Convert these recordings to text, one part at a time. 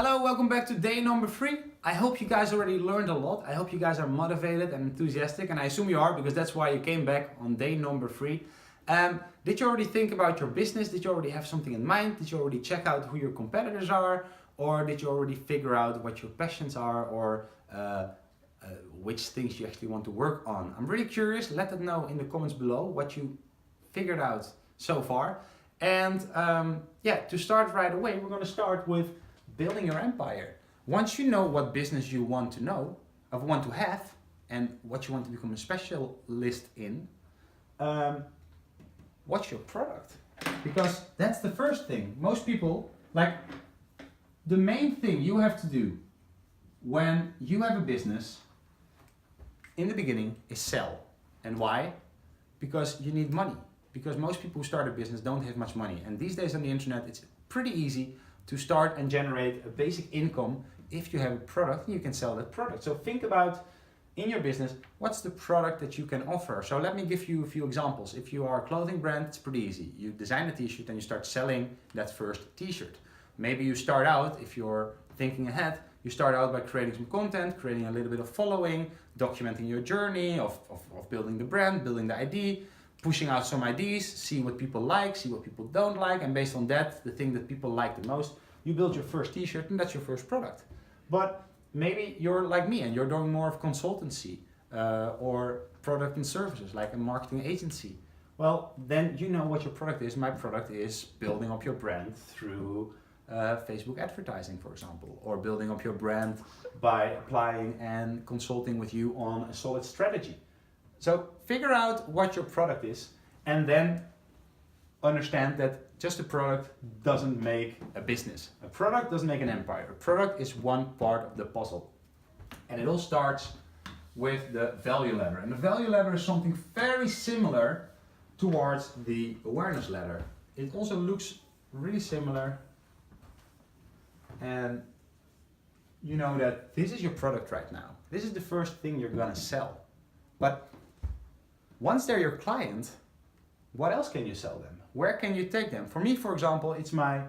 Hello, welcome back to day number 3. I hope you guys already learned a lot. I hope you guys are motivated and enthusiastic, and I assume you are because that's why you came back on day number 3. Did you already think about your business? Did you already have something in mind? Did you already check out who your competitors are? Or did you already figure out what your passions are or which things you actually want to work on? I'm really curious. Let us know in the comments below what you figured out so far. And to start right away, we're going to start with building your empire. Once you know what business you want to know, want to have, and what you want to become a specialist in, what's your product? Because that's the first thing. Most people, the main thing you have to do when you have a business in the beginning is sell. And why? Because you need money. Because most people who start a business don't have much money. And these days on the internet, it's pretty easy to start and generate a basic income if you have a product and you can sell that product. So think about in your business, what's the product that you can offer? So let me give you a few examples. If you are a clothing brand, it's pretty easy. You design a t-shirt and you start selling that first t-shirt. Maybe you start out, if you're thinking ahead, you start out by creating some content, creating a little bit of following, documenting your journey of building the brand, building the ID, pushing out some ideas, see what people like, see what people don't like, and based on that, the thing that people like the most, you build your first t-shirt and that's your first product. But maybe you're like me and you're doing more of consultancy or product and services, like a marketing agency. Well, then you know what your product is. My product is building up your brand through Facebook advertising, for example, or building up your brand by applying and consulting with you on a solid strategy. So figure out what your product is and then understand that just a product doesn't make a business. A product doesn't make an empire. A product is one part of the puzzle. And it all starts with the value ladder. And the value ladder is something very similar towards the awareness ladder. It also looks really similar. And you know that this is your product right now. This is the first thing you're gonna sell. But once they're your client, what else can you sell them? Where can you take them? For me, for example, it's my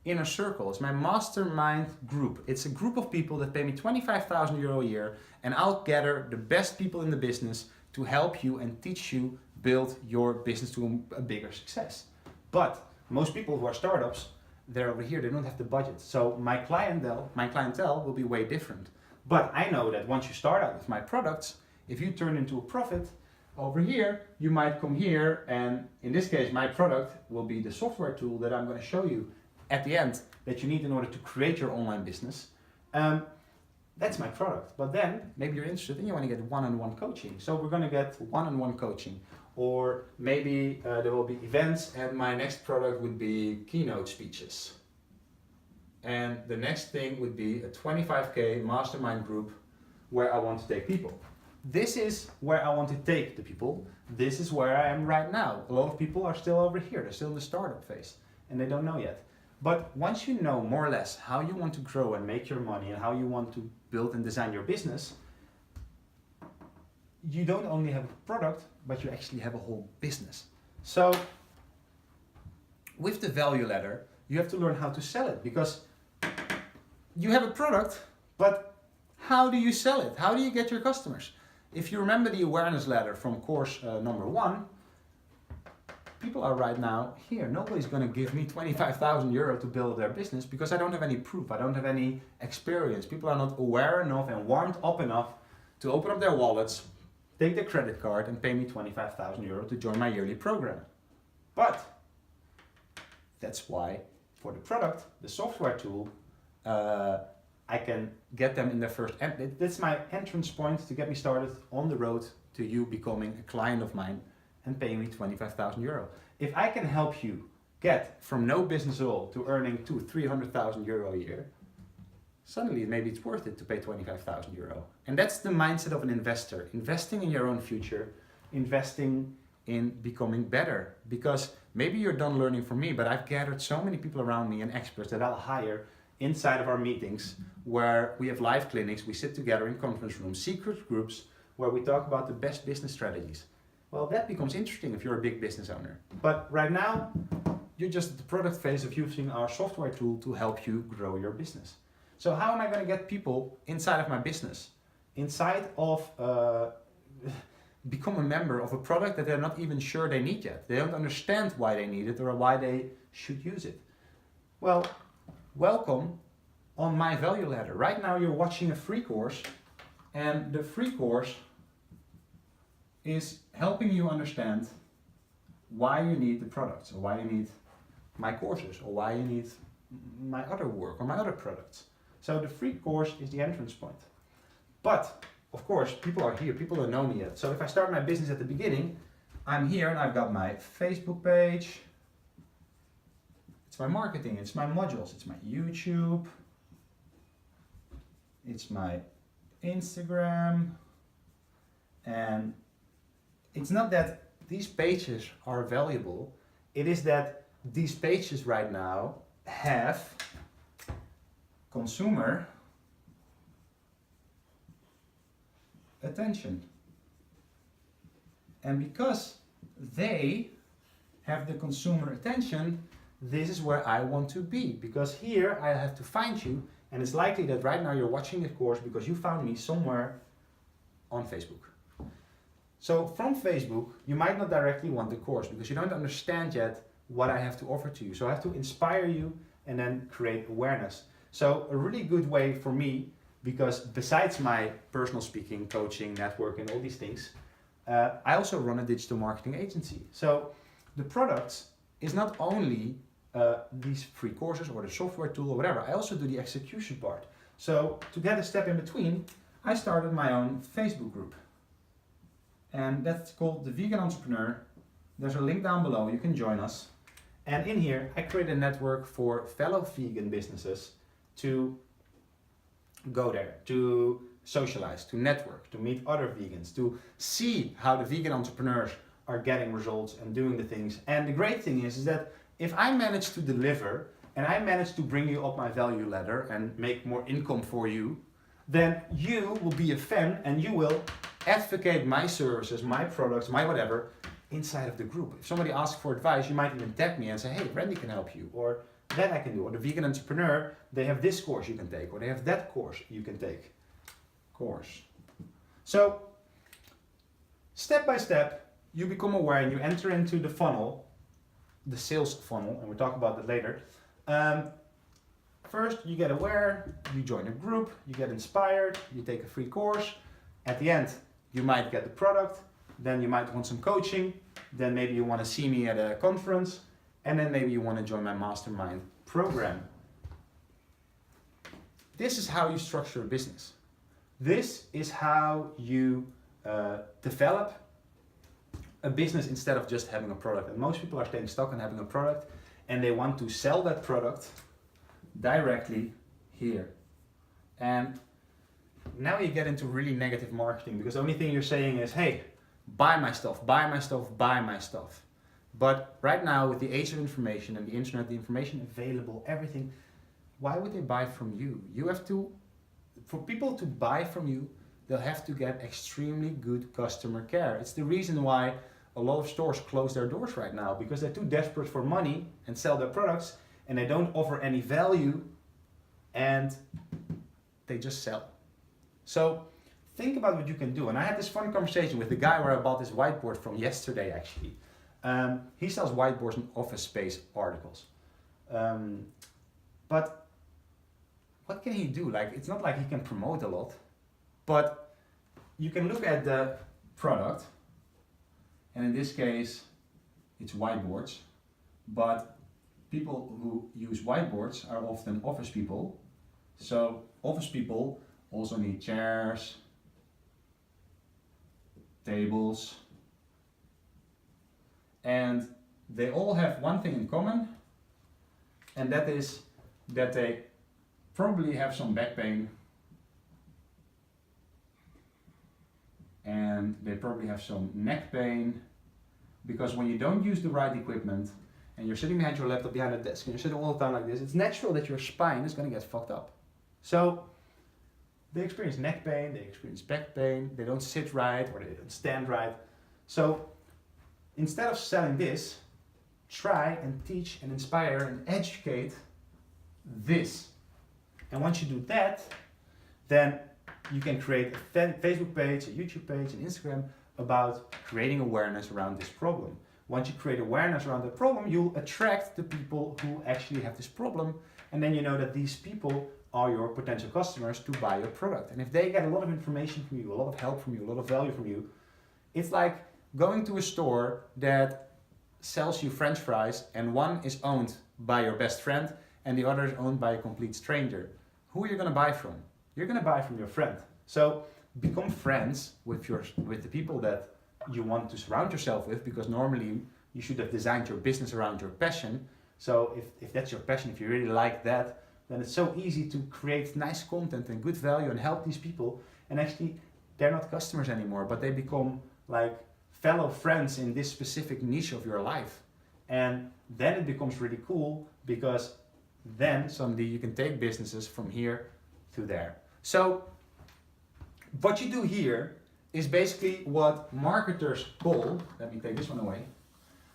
inner circle. It's my mastermind group. It's a group of people that pay me 25,000 euro a year, and I'll gather the best people in the business to help you and teach you build your business to a bigger success. But most people who are startups, they're over here, they don't have the budget. So my clientele will be way different. But I know that once you start out with my products, if you turn into a profit, over here, you might come here, and in this case, my product will be the software tool that I'm going to show you at the end that you need in order to create your online business. That's my product. But then maybe you're interested and you want to get one-on-one coaching. So we're going to get one-on-one coaching. Or maybe there will be events and my next product would be keynote speeches. And the next thing would be a 25K mastermind group where I want to take people. This is where I want to take the people. This is where I am right now. A lot of people are still over here. They're still in the startup phase and they don't know yet. But once you know more or less how you want to grow and make your money and how you want to build and design your business, you don't only have a product, but you actually have a whole business. So with the value ladder, you have to learn how to sell it, because you have a product, but how do you sell it? How do you get your customers? If you remember the awareness ladder from course number 1, people are right now here. Nobody's going to give me 25,000 euro to build their business because I don't have any proof. I don't have any experience. People are not aware enough and warmed up enough to open up their wallets, take their credit card and pay me 25,000 euro to join my yearly program. But that's why for the product, the software tool, I can get them in their first, that's my entrance point to get me started on the road to you becoming a client of mine and paying me 25,000 euro. If I can help you get from no business at all to earning 200,000-300,000 euro a year, suddenly maybe it's worth it to pay 25,000 euro. And that's the mindset of an investor, investing in your own future, investing in becoming better. Because maybe you're done learning from me, but I've gathered so many people around me and experts that I'll hire inside of our meetings where we have live clinics, we sit together in conference rooms, secret groups, where we talk about the best business strategies. Well, that becomes interesting if you're a big business owner. But right now, you're just at the product phase of using our software tool to help you grow your business. So how am I going to get people inside of my business? Inside of become a member of a product that they're not even sure they need yet. They don't understand why they need it or why they should use it. Well, welcome on my value ladder. Right now you're watching a free course, and the free course is helping you understand why you need the products, or why you need my courses, or why you need my other work or my other products. So the free course is the entrance point. But of course, people are here, people don't know me yet. So if I start my business at the beginning, I'm here and I've got my Facebook page, it's my marketing, it's my modules, it's my YouTube, it's my Instagram, and it's not that these pages are valuable, it is that these pages right now have consumer attention. And because they have the consumer attention, this is where I want to be. Because here I have to find you, and it's likely that right now you're watching this course because you found me somewhere on Facebook. So from Facebook, you might not directly want the course because you don't understand yet what I have to offer to you. So I have to inspire you and then create awareness. So a really good way for me, because besides my personal speaking, coaching, networking, all these things, I also run a digital marketing agency. So the product is not only these free courses or the software tool or whatever, I also do the execution part. So to get a step in between, I started my own Facebook group. And that's called The Vegan Entrepreneur. There's a link down below, you can join us. And in here, I create a network for fellow vegan businesses to go there, to socialize, to network, to meet other vegans, to see how the vegan entrepreneurs are getting results and doing the things. And the great thing is that if I manage to deliver and I manage to bring you up my value ladder and make more income for you, then you will be a fan and you will advocate my services, my products, my whatever inside of the group. If somebody asks for advice, you might even tag me and say, hey, Randy can help you, or that I can do, or the vegan entrepreneur, they have this course you can take, or they have that course you can take. So, step by step, you become aware and you enter into the funnel, the sales funnel, and we'll talk about that later. First, you get aware, you join a group, you get inspired, you take a free course. At the end, you might get the product, then you might want some coaching, then maybe you want to see me at a conference, and then maybe you want to join my mastermind program. This is how you structure a business. This is how you develop a business instead of just having a product. And most people are staying stuck on having a product and they want to sell that product directly here. And now you get into really negative marketing because the only thing you're saying is, hey, buy my stuff, buy my stuff, buy my stuff. But right now with the age of information and the internet, the information available, everything, why would they buy from you? You have to, for people to buy from you, they'll have to get extremely good customer care. It's the reason why a lot of stores close their doors right now, because they're too desperate for money and sell their products and they don't offer any value and they just sell. So think about what you can do. And I had this fun conversation with the guy where I bought this whiteboard from yesterday actually. He sells whiteboards and office space articles. But what can he do? Like, it's not like he can promote a lot, but you can look at the product, and in this case, it's whiteboards, but people who use whiteboards are often office people. So office people also need chairs, tables, and they all have one thing in common, and that is that they probably have some back pain and they probably have some neck pain, because when you don't use the right equipment and you're sitting behind your laptop behind a desk and you're sitting all the time like this, it's natural that your spine is going to get fucked up. So they experience neck pain, they experience back pain, they don't sit right or they don't stand right. So instead of selling this, try and teach and inspire and educate this. And once you do that, then you can create a Facebook page, a YouTube page, an Instagram about creating awareness around this problem. Once you create awareness around the problem, you'll attract the people who actually have this problem, and then you know that these people are your potential customers to buy your product. And if they get a lot of information from you, a lot of help from you, a lot of value from you, it's like going to a store that sells you French fries and one is owned by your best friend and the other is owned by a complete stranger. Who are you going to buy from? You're going to buy from your friend. So become friends with the people that you want to surround yourself with, because normally you should have designed your business around your passion. So if that's your passion, if you really like that, then it's so easy to create nice content and good value and help these people. And actually, they're not customers anymore, but they become like fellow friends in this specific niche of your life. And then it becomes really cool, because then suddenly you can take businesses from here to there. So what you do here is basically what marketers call, let me take this one away.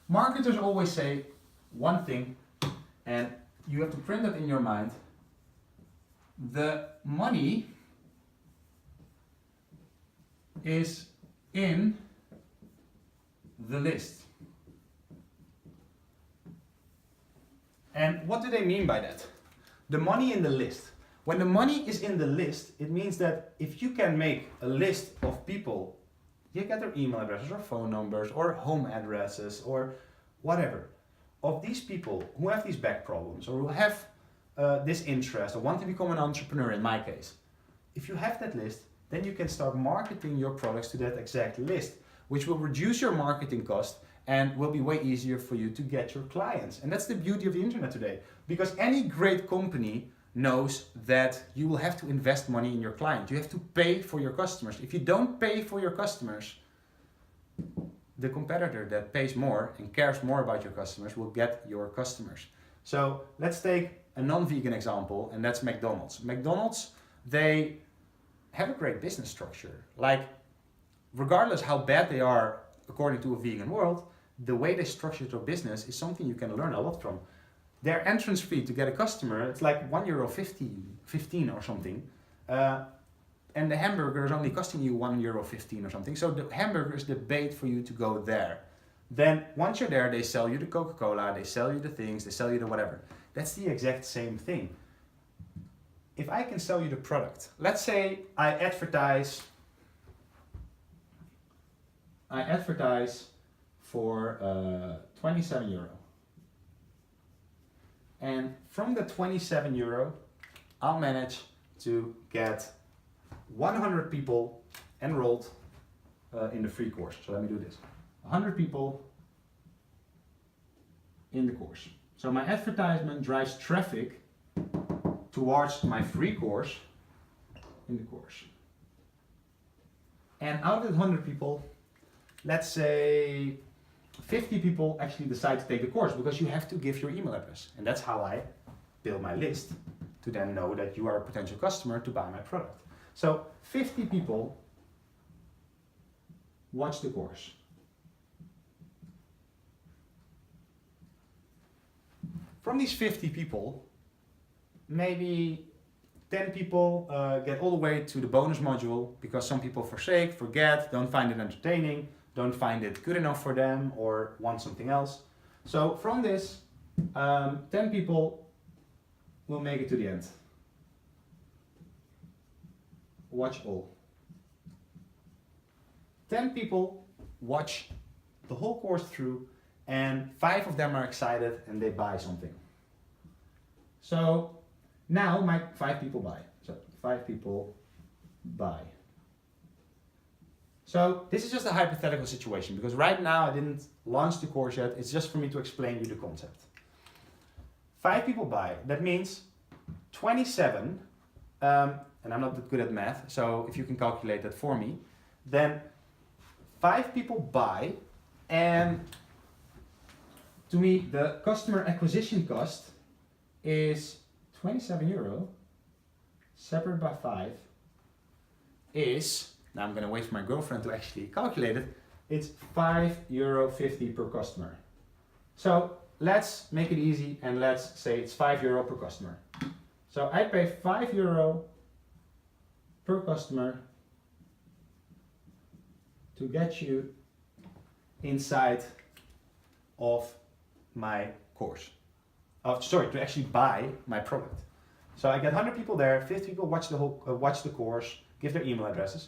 Marketers always say one thing, and you have to print it in your mind. The money is in the list. And what do they mean by that? The money in the list. When the money is in the list, it means that if you can make a list of people, you get their email addresses or phone numbers or home addresses or whatever, of these people who have these back problems or who have this interest or want to become an entrepreneur in my case. If you have that list, then you can start marketing your products to that exact list, which will reduce your marketing cost and will be way easier for you to get your clients. And that's the beauty of the internet today, because any great company knows that you will have to invest money in your client. You have to pay for your customers. If you don't pay for your customers, the competitor that pays more and cares more about your customers will get your customers. So let's take a non-vegan example, and that's McDonald's. McDonald's, they have a great business structure. Like, regardless how bad they are according to a vegan world, the way they structure their business is something you can learn a lot from. Their entrance fee to get a customer, it's like €1.15 or something. And the hamburger is only costing you €1.15 or something. So the hamburger is the bait for you to go there. Then once you're there, they sell you the Coca-Cola, they sell you the things, they sell you the whatever. That's the exact same thing. If I can sell you the product, let's say I advertise for €27. And from the €27, I'll manage to get 100 people enrolled in the free course. So let me do this. 100 people in the course. So my advertisement drives traffic towards my free course in the course. And out of the 100 people, let's say 50 people actually decide to take the course, because you have to give your email address. And that's how I build my list to then know that you are a potential customer to buy my product. So 50 people watch the course. From these 50 people, maybe 10 people get all the way to the bonus module, because some people forsake, forget, don't find it entertaining, don't find it good enough for them, or want something else. So from this, 10 people will make it to the end. Watch all. 10 people watch the whole course through, and 5 of them are excited and they buy something. So now my 5 people buy. So 5 people buy. So this is just a hypothetical situation, because right now I didn't launch the course yet. It's just for me to explain you the concept. 5 people buy. That means 27, and I'm not that good at math, so if you can calculate that for me, then 5 people buy, and to me the customer acquisition cost is €27 separated by 5 is, now I'm going to wait for my girlfriend to actually calculate it, it's €5.50 per customer. So let's make it easy and let's say it's €5 per customer. So I pay €5 per customer to get you inside of my course. To actually buy my product. So I get 100 people there, 50 people watch the course, give their email addresses.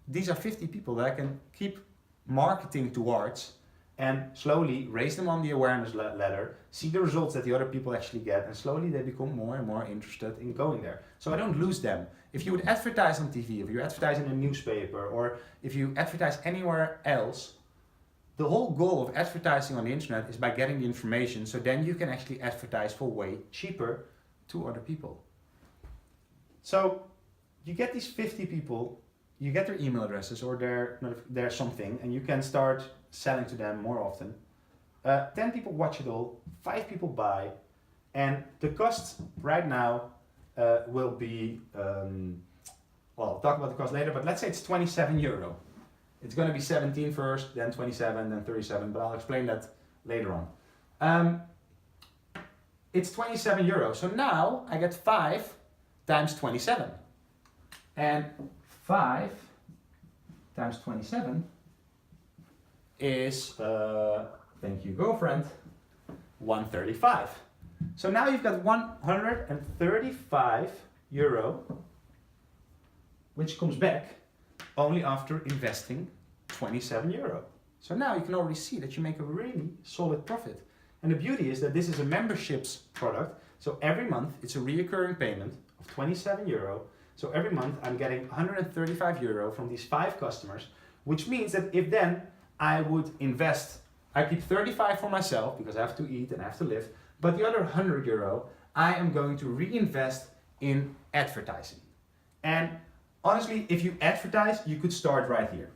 These are 50 people that I can keep marketing towards and slowly raise them on the awareness ladder, see the results that the other people actually get, and slowly they become more and more interested in going there. So I don't lose them. If you would advertise on TV, if you advertise in a newspaper, or if you advertise anywhere else, the whole goal of advertising on the internet is by getting the information, so then you can actually advertise for way cheaper to other people. So you get these 50 people, you get their email addresses or their something, and you can start selling to them more often. 10 people watch it all, 5 people buy, and the cost right now will be, I'll talk about the cost later, but let's say it's €27. It's going to be 17 first, then 27, then 37, but I'll explain that later on. It's €27, so now I get 5 times 27. And 5 times 27 is, thank you girlfriend, 135. So now you've got €135, which comes back only after investing €27. So now you can already see that you make a really solid profit. And the beauty is that this is a memberships product. So every month it's a recurring payment of €27. So every month I'm getting €135 from these 5 customers, which means that if then I would invest, I keep 35 for myself because I have to eat and I have to live, but the other €100 I am going to reinvest in advertising. And honestly, if you advertise, you could start right here.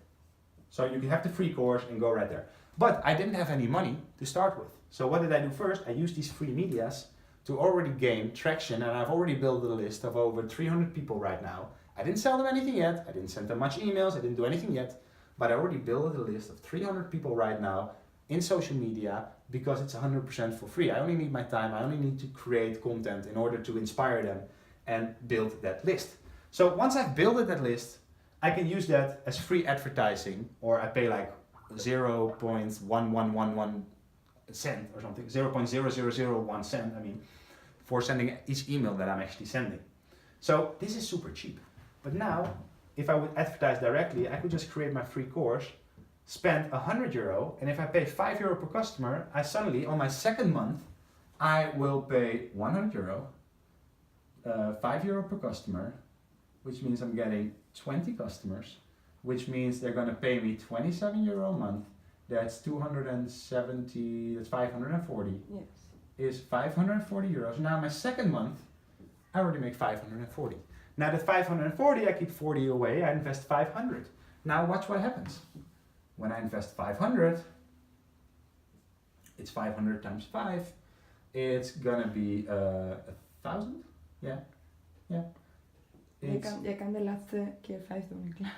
So you can have the free course and go right there. But I didn't have any money to start with. So what did I do first? I used these free medias to already gain traction, and I've already built a list of over 300 people right now. I didn't sell them anything yet. I didn't send them much emails. I didn't do anything yet. But I already built a list of 300 people right now in social media because it's 100% for free. I only need my time. I only need to create content in order to inspire them and build that list. So once I've built that list, I can use that as free advertising, or I pay like 0.1111 cent or something, 0.0001 cent, for sending each email that I'm actually sending. So this is super cheap. But now, if I would advertise directly, I could just create my free course, spend €100, and if I pay €5 per customer, I suddenly, on my second month, I will pay €100, €5 per customer, which means I'm getting 20 customers, which means they're going to pay me €27 a month. That's 270, that's 540. Yes. Is €540. Now my second month, I already make 540. Now the 540, I keep 40 away, I invest 500. Now watch what happens. When I invest 500, it's 500 times 5. It's gonna be 1,000. Yeah. Jeg kan de laatste keer 5 doen, klaar.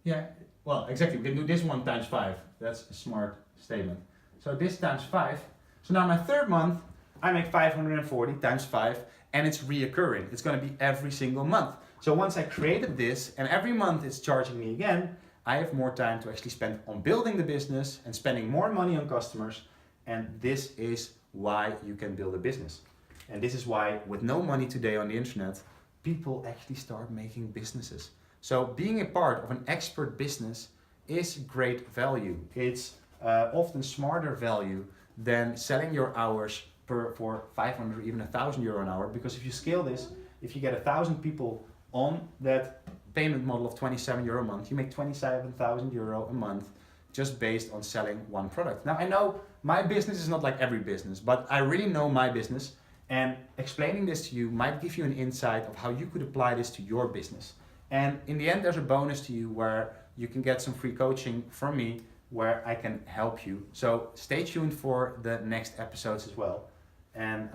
Yeah. Well, exactly. We can do this one times 5. That's a smart statement. So this times 5. So now my third month, I make 540 times 5, and it's reoccurring. It's going to be every single month. So once I created this, and every month it's charging me again, I have more time to actually spend on building the business and spending more money on customers. And this is why you can build a business. And this is why, with no money today on the internet, people actually start making businesses. So being a part of an expert business is great value. It's often smarter value than selling your hours for 500, even €1,000 an hour. Because if you scale this, if you get 1,000 people on that payment model of €27 a month, you make €27,000 a month just based on selling one product. Now I know my business is not like every business, but I really know my business, and explaining this to you might give you an insight of how you could apply this to your business. And in the end, there's a bonus to you where you can get some free coaching from me where I can help you. So stay tuned for the next episodes as well, and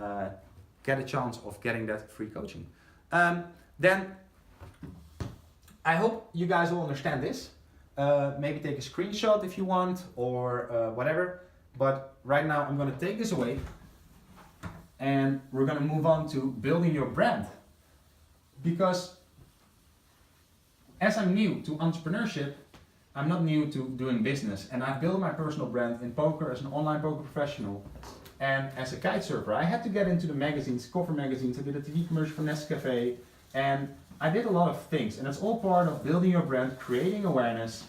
get a chance of getting that free coaching. Then I hope you guys will understand this. Maybe take a screenshot if you want, or whatever. But right now I'm going to take this away and we're gonna move on to building your brand. Because as I'm new to entrepreneurship, I'm not new to doing business, and I've built my personal brand in poker as an online poker professional and as a kite surfer. I had to get into the magazines, cover magazines. I did a TV commercial for Nescafe, and I did a lot of things, and it's all part of building your brand, creating awareness,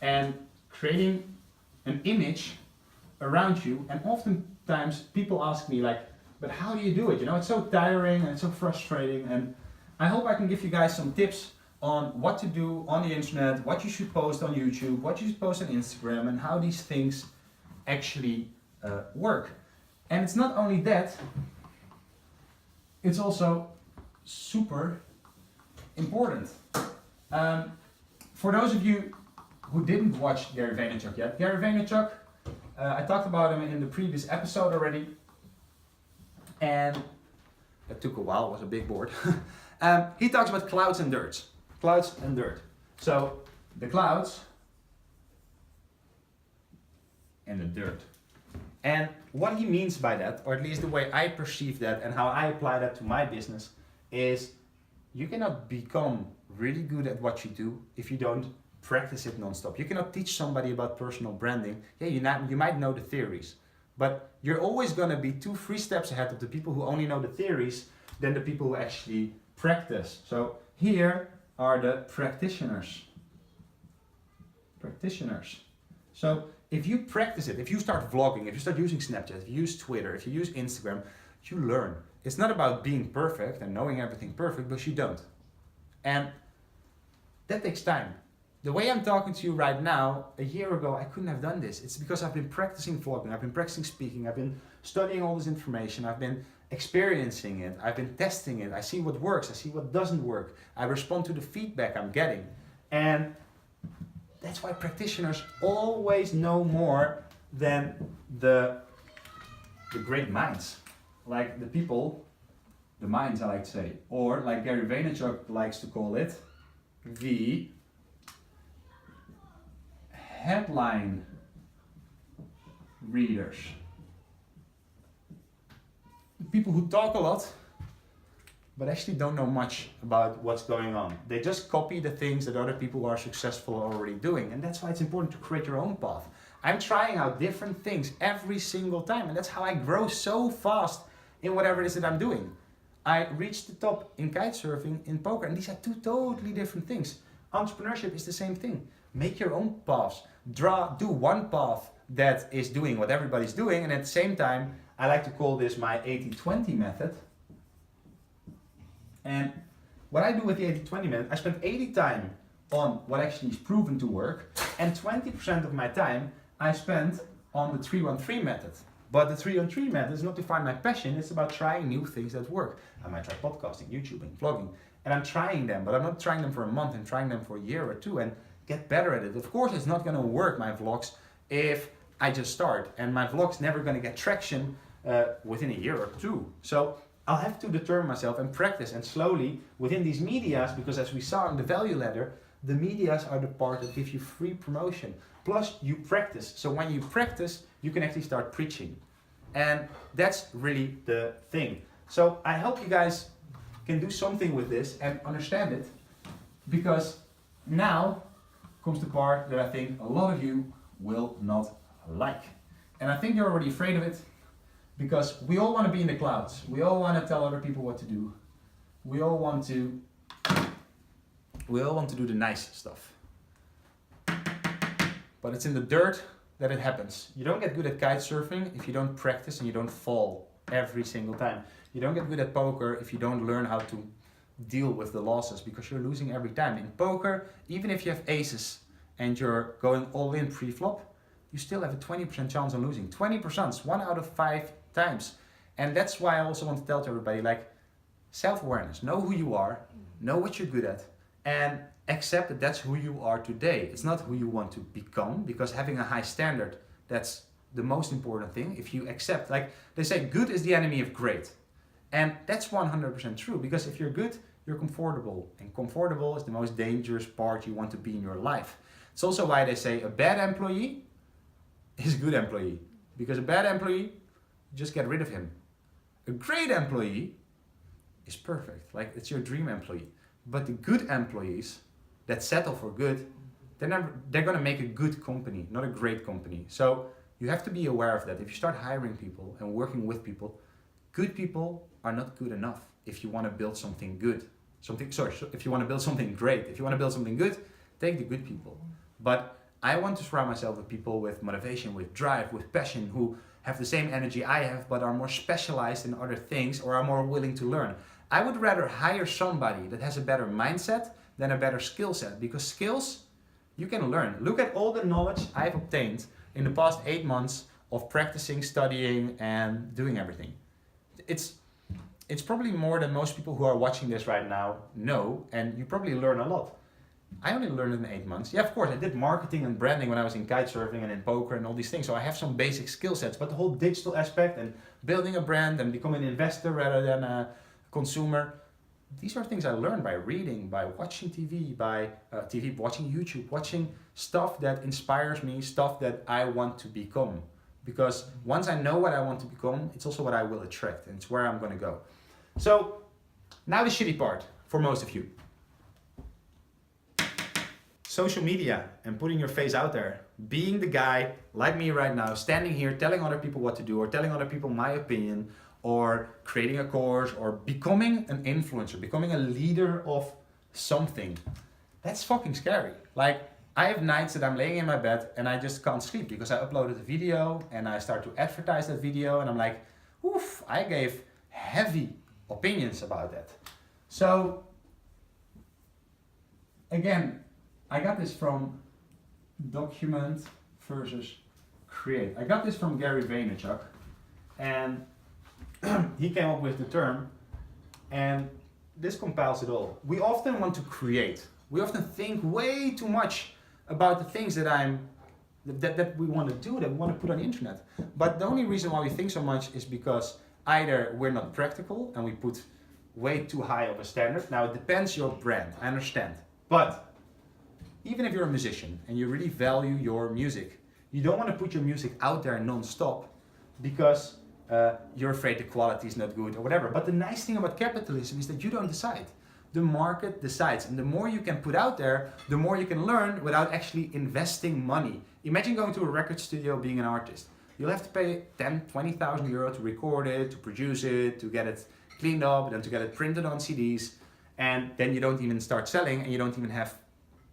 and creating an image around you. And oftentimes people ask me like, but how do you do it? You know, it's so tiring and it's so frustrating, and I hope I can give you guys some tips on what to do on the internet, what you should post on YouTube, what you should post on Instagram, and how these things actually work. And it's not only that, it's also super important. For those of you who didn't watch Gary Vaynerchuk yet, Gary Vaynerchuk, I talked about him in the previous episode already, and it took a while, it was a big board. He talks about clouds and dirt. Clouds and dirt. So the clouds and the dirt. And what he means by that, or at least the way I perceive that and how I apply that to my business, is you cannot become really good at what you do if you don't practice it non-stop. You cannot teach somebody about personal branding. Yeah, you might know the theories, but you're always going to be 2-3 steps ahead of the people who only know the theories than the people who actually practice. So here are the practitioners. So if you practice it, if you start vlogging, if you start using Snapchat, if you use Twitter, if you use Instagram, you learn. It's not about being perfect and knowing everything perfect, because you don't. And that takes time. The way I'm talking to you right now, a year ago, I couldn't have done this. It's because I've been practicing vlogging, I've been practicing speaking, I've been studying all this information, I've been experiencing it, I've been testing it, I see what works, I see what doesn't work, I respond to the feedback I'm getting. And that's why practitioners always know more than the great minds. Like the people, the minds I like to say, or like Gary Vaynerchuk likes to call it, the headline readers. People who talk a lot, but actually don't know much about what's going on. They just copy the things that other people who are successful are already doing. And that's why it's important to create your own path. I'm trying out different things every single time, and that's how I grow so fast in whatever it is that I'm doing. I reached the top in kitesurfing, in poker, and these are two totally different things. Entrepreneurship is the same thing. Make your own paths. Do one path that is doing what everybody's doing, and at the same time, I like to call this my 80-20 method. And what I do with the 80-20 method, I spend 80% on what actually is proven to work, and 20% of my time I spend on the 3-1-3 method. But the 3-on-3 method is not to find my passion, it's about trying new things that work. I might try podcasting, YouTubing, vlogging, and I'm trying them, but I'm not trying them for a month, I'm trying them for a year or two and get better at it. Of course, it's not gonna work, my vlogs, if I just start, and my vlog's never gonna get traction within a year or two. So I'll have to determine myself and practice, and slowly within these medias, because as we saw in the value ladder, the medias are the part that gives you free promotion. Plus you practice. So when you practice, you can actually start preaching. And that's really the thing. So I hope you guys can do something with this and understand it, because now comes the part that I think a lot of you will not like. And I think you're already afraid of it, because we all want to be in the clouds. We all want to tell other people what to do. We all want to do the nice stuff. But it's in the dirt that it happens. You don't get good at kite surfing if you don't practice and you don't fall every single time. You don't get good at poker if you don't learn how to deal with the losses, because you're losing every time. In poker, even if you have aces and you're going all in pre-flop, you still have a 20% chance on losing. 20% is 1 out of 5 times. And that's why I also want to tell to everybody, like, self-awareness. Know who you are, know what you're good at, and accept that that's who you are today. It's not who you want to become, because having a high standard, that's the most important thing. If you accept, like they say, good is the enemy of great. And that's 100% true, because if you're good, you're comfortable. And comfortable is the most dangerous part you want to be in your life. It's also why they say a bad employee is a good employee. Because a bad employee, just get rid of him. A great employee is perfect, like it's your dream employee. But the good employees that settle for good, they're gonna make a good company, not a great company. So you have to be aware of that. If you start hiring people and working with people, good people are not good enough if you want to build something good. If you want to build something great, if you want to build something good, take the good people. But I want to surround myself with people with motivation, with drive, with passion, who have the same energy I have, but are more specialized in other things or are more willing to learn. I would rather hire somebody that has a better mindset than a better skill set, because skills you can learn. Look at all the knowledge I've obtained in the past 8 months of practicing, studying, and doing everything. It's probably more than most people who are watching this right now know, and you probably learn a lot. I only learned in 8 months. Yeah, of course, I did marketing and branding when I was in kitesurfing and in poker and all these things, so I have some basic skill sets, but the whole digital aspect and building a brand and becoming an investor rather than a consumer, these are things I learned by reading, by watching TV, watching YouTube, watching stuff that inspires me, stuff that I want to become. Because once I know what I want to become, it's also what I will attract, and it's where I'm going to go. So now the shitty part for most of you. Social media and putting your face out there. Being the guy like me right now, standing here telling other people what to do or telling other people my opinion or creating a course or becoming an influencer, becoming a leader of something. That's fucking scary. Like, I have nights that I'm laying in my bed and I just can't sleep because I uploaded a video and I start to advertise that video and I'm like, oof, I gave heavy opinions about that. So, again, I got this from document versus create. I got this from Gary Vaynerchuk, and he came up with the term, and this compiles it all. We often want to create. We often think way too much about the things that we want to do, that we want to put on the internet. But the only reason why we think so much is because either we're not practical and we put way too high of a standard. Now it depends your brand, I understand. But even if you're a musician and you really value your music, you don't want to put your music out there non-stop because you're afraid the quality is not good or whatever. But the nice thing about capitalism is that you don't decide. The market decides, and the more you can put out there, the more you can learn without actually investing money. Imagine going to a record studio being an artist. You'll have to pay 10, 20,000 euro to record it, to produce it, to get it cleaned up, then to get it printed on CDs, and then you don't even start selling and you don't even have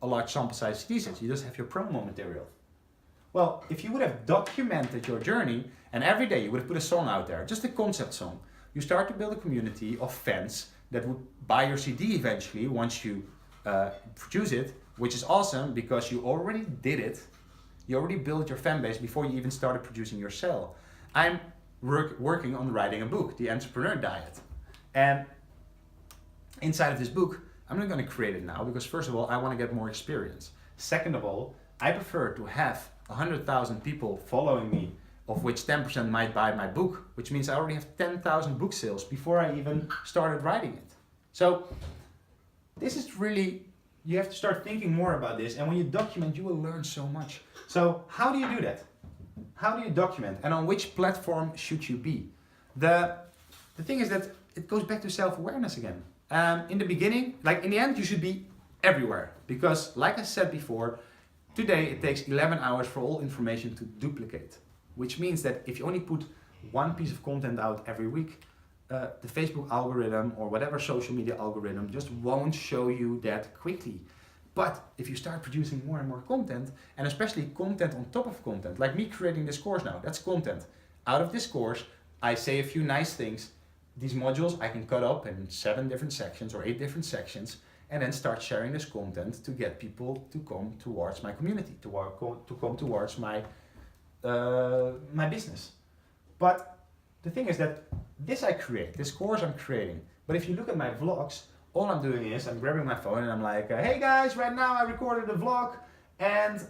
a large sample size CD sets, you just have your promo material. Well, if you would have documented your journey and every day you would have put a song out there, just a concept song, you start to build a community of fans that would buy your CD eventually once you produce it, which is awesome because you already did it. You already built your fan base before you even started producing yourself. I'm working on writing a book, The Entrepreneur Diet. And inside of this book, I'm not going to create it now because first of all, I want to get more experience. Second of all, I prefer to have 100,000 people following me, of which 10% might buy my book, which means I already have 10,000 book sales before I even started writing it. So this is really, you have to start thinking more about this, and when you document, you will learn so much. So how do you do that? How do you document, and on which platform should you be? The thing is that it goes back to self-awareness again. In the beginning, like in the end, you should be everywhere. Because like I said before, today it takes 11 hours for all information to duplicate. Which means that if you only put one piece of content out every week, the Facebook algorithm or whatever social media algorithm just won't show you that quickly. But if you start producing more and more content, and especially content on top of content, like me creating this course now, that's content. Out of this course, I say a few nice things. These modules I can cut up in 7 different sections or 8 different sections, and then start sharing this content to get people to come towards my community, to come towards my my business. But the thing is that this I create, this course I'm creating. But if you look at my vlogs, all I'm doing is I'm grabbing my phone and I'm like, hey guys, right now I recorded a vlog, and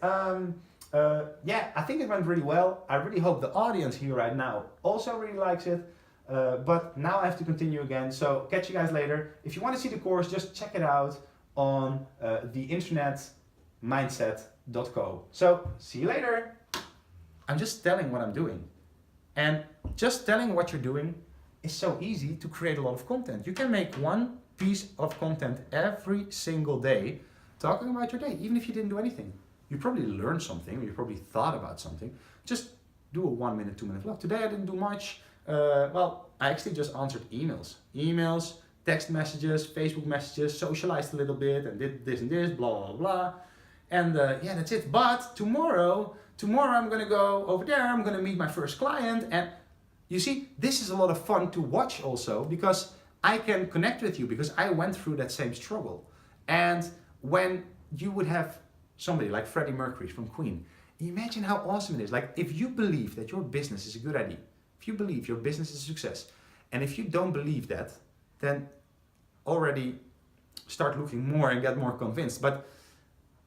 yeah, I think it went really well. I really hope the audience here right now also really likes it. But now I have to continue again, so catch you guys later. If you want to see the course, just check it out on theinternetmindset.co. So, see you later! I'm just telling what I'm doing. And just telling what you're doing is so easy to create a lot of content. You can make one piece of content every single day talking about your day, even if you didn't do anything. You probably learned something, or you probably thought about something. Just do a 1 minute, 2 minute vlog. Today I didn't do much. I actually just answered emails, text messages, Facebook messages, socialized a little bit, and did this and this, blah, blah, blah. And yeah, that's it. But tomorrow I'm gonna go over there, I'm gonna meet my first client. And you see, this is a lot of fun to watch also, because I can connect with you, because I went through that same struggle. And when you would have somebody like Freddie Mercury from Queen, imagine how awesome it is. Like, if you believe that your business is a good idea, if you believe your business is a success, and if you don't believe that, then already start looking more and get more convinced. But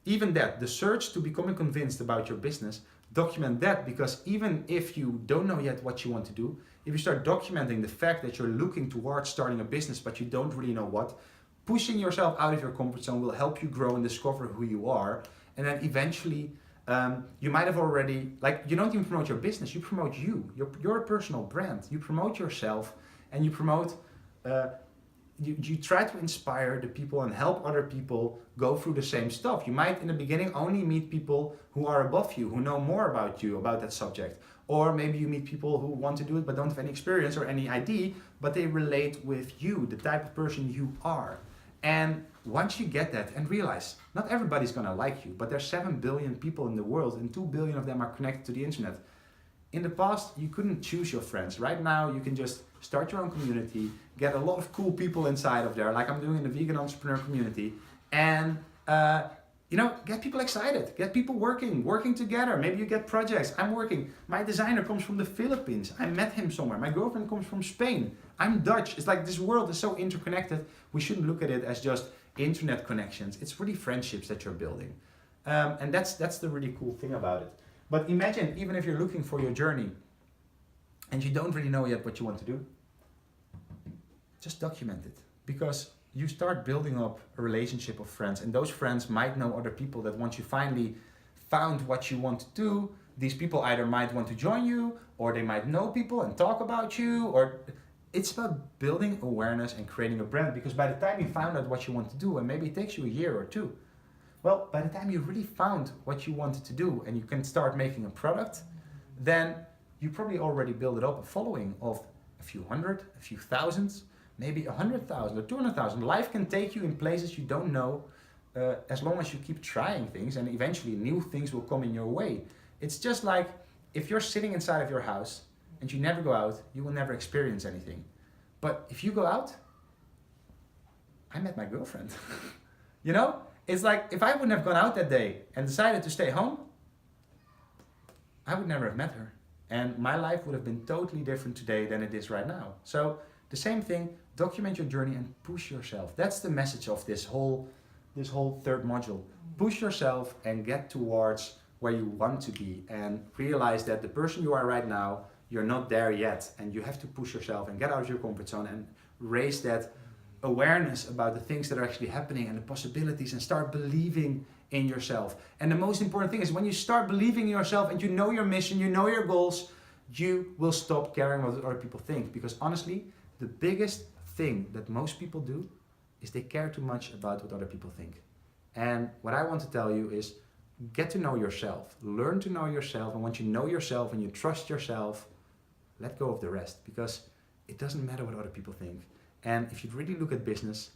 even that, the search to becoming convinced about your business, document that, because even if you don't know yet what you want to do, if you start documenting the fact that you're looking towards starting a business but you don't really know what, pushing yourself out of your comfort zone will help you grow and discover who you are. And then eventually, you might have already, like, you don't even promote your business, you promote you. You're a personal brand. You promote yourself, and you promote, you try to inspire the people and help other people go through the same stuff. You might in the beginning only meet people who are above you, who know more about you, about that subject. Or maybe you meet people who want to do it but don't have any experience or any idea, but they relate with you, the type of person you are. And once you get that and realize, not everybody's gonna like you, but there's 7 billion people in the world and 2 billion of them are connected to the internet. In the past, you couldn't choose your friends. Right now, you can just start your own community, get a lot of cool people inside of there, like I'm doing in the vegan entrepreneur community, and get people excited, get people working together. Maybe you get projects. I'm working. My designer comes from the Philippines. I met him somewhere. My girlfriend comes from Spain. I'm Dutch. It's like this world is so interconnected. We shouldn't look at it as just internet connections. It's really friendships that you're building. And that's the really cool thing about it. But imagine, even if you're looking for your journey and you don't really know yet what you want to do, just document it. Because you start building up a relationship of friends, and those friends might know other people that once you finally found what you want to do, these people either might want to join you, or they might know people and talk about you, or it's about building awareness and creating a brand. Because by the time you found out what you want to do, and maybe it takes you a year or two, well, by the time you really found what you wanted to do and you can start making a product, then you probably already built up a following of a few hundred, a few thousands, maybe 100,000 or 200,000. Life can take you in places you don't know, as long as you keep trying things, and eventually new things will come in your way. It's just like if you're sitting inside of your house and you never go out, you will never experience anything. But if you go out, I met my girlfriend. You know? It's like if I wouldn't have gone out that day and decided to stay home, I would never have met her. And my life would have been totally different today than it is right now. So the same thing, document your journey and push yourself. That's the message of this whole third module. Push yourself and get towards where you want to be, and realize that the person you are right now, you're not there yet, and you have to push yourself and get out of your comfort zone and raise that awareness about the things that are actually happening and the possibilities, and start believing in yourself. And the most important thing is when you start believing in yourself and you know your mission, you know your goals, you will stop caring what other people think. Because honestly, the biggest thing that most people do is they care too much about what other people think. And what I want to tell you is get to know yourself, learn to know yourself, and once you know yourself and you trust yourself, let go of the rest, because it doesn't matter what other people think. And if you really look at business,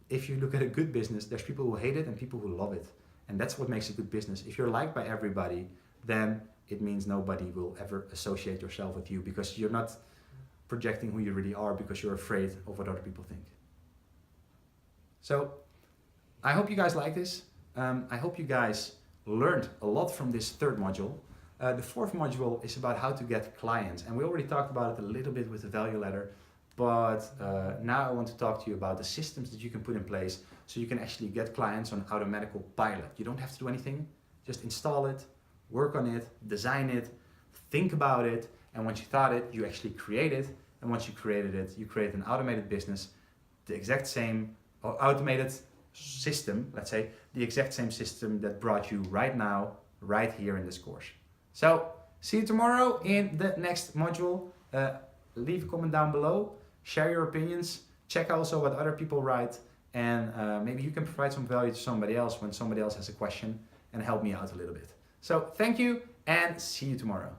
if you look at a good business, there's people who hate it and people who love it. And that's what makes a good business. If you're liked by everybody, then it means nobody will ever associate yourself with you, because you're not projecting who you really are because you're afraid of what other people think. So I hope you guys like this. I hope you guys learned a lot from this third module. The fourth module is about how to get clients. And we already talked about it a little bit with the value ladder. But now I want to talk to you about the systems that you can put in place so you can actually get clients on automatical pilot. You don't have to do anything, just install it, work on it, design it, think about it, and once you thought it, you actually create it, and once you created it, you create an automated business, the exact same, or automated system, let's say, the exact same system that brought you right now, right here in this course. So, see you tomorrow in the next module. Leave a comment down below. share your opinions, check also what other people write, and maybe you can provide some value to somebody else when somebody else has a question and help me out a little bit. So thank you and see you tomorrow.